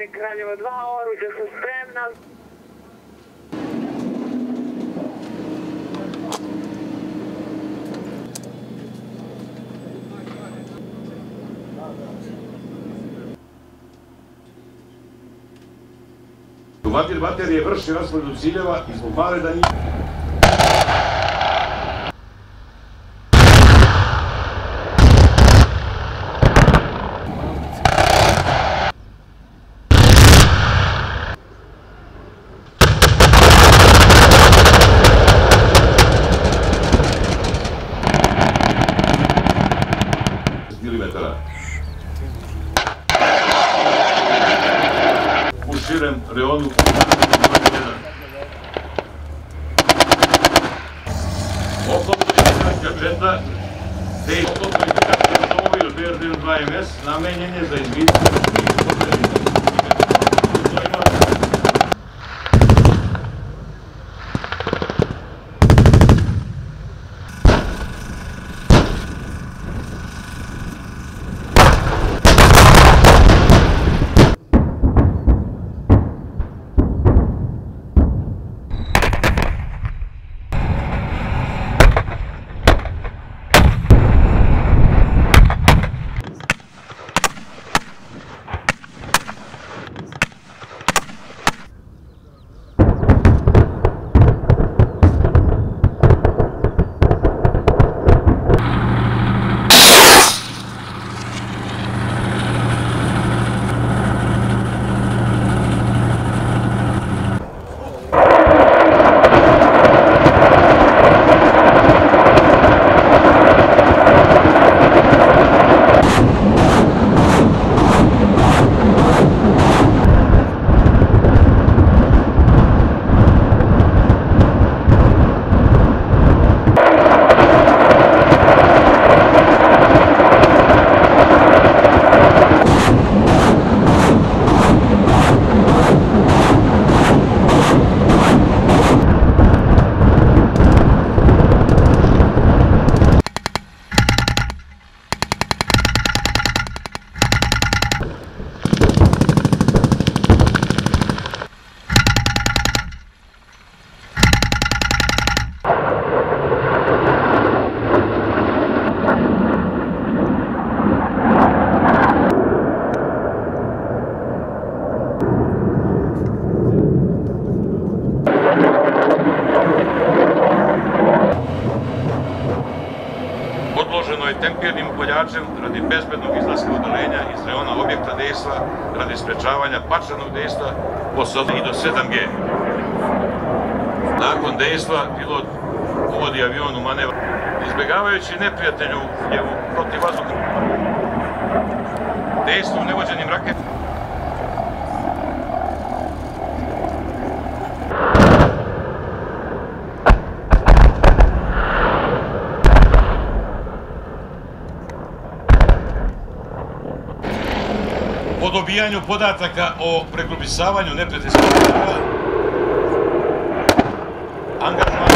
Zapovjednik Kraljevo 2, oruđe su spremna. Komandir baterije vrši rasporedu ciljeva i zbog male daljine. U širem reonu oklopno-identifikacijska četa te oklopno-identifikacijski automobil BR-2MS namenjen je za izbijanje odloženo je tempirnim upaljačem radi bezbednog izlaska odalenja iz reona objekta dejstva radi sprečavanja pačanog dejstva po i do 7G. Nakon dejstva pilot uvodi avion u manevar, izbjegavajući neprijatelju protivvazdušnog dejstvo u nevođenim raketama. Po dobijanju podataka o pregrupisavanju neprijateljskog vozila, angažman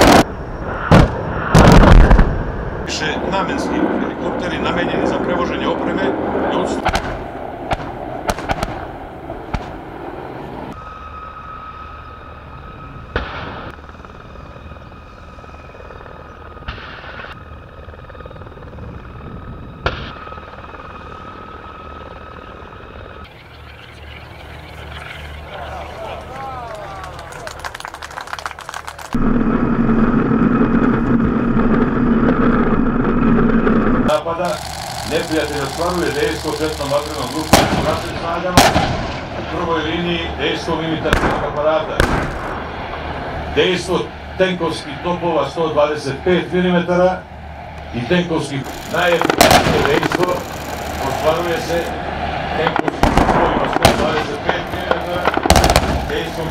više namenski helikopteri namenjeni za prevoženje opreme ljudstva. Napada, neprijatelj ostvaruje dejstvo četnom vatrenom grupom u našim snagama, u prvoj liniji dejstvo imitacijskog aparata, dejstvo tenkovskih topova 125 mm i tenkovskih najefikasnije dejstvo ostvaruje se tenkovskim topovima 125 mm, dejstvom